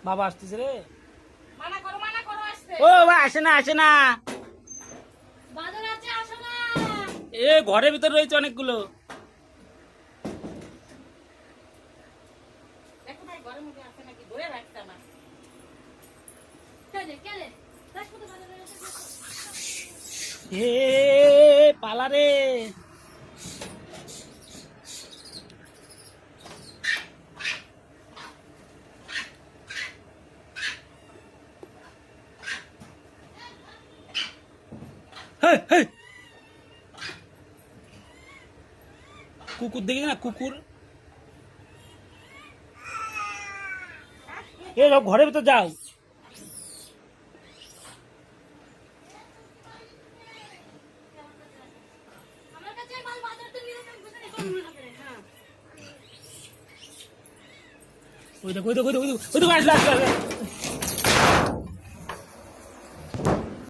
বাবা আসতেছে রে। মানা করো আসতে। ও বাবা আসে না বাজার আছে আসো না। এ ঘরের ভিতর রয়েছে অনেকগুলো। দেখো ভাই ঘরের মধ্যে আছে নাকি ধরে রাখতে আমার। কেলে রাজপুত বাজারে এসে এ পালা রে। কুকুর দেখি না কুকুর। এ সব ঘরের ভিতর যাও। আমার কাছে মাল বাজার তো নিয়ে যাবেন বুঝে নেই হ্যাঁ। ওই দেখো আসলে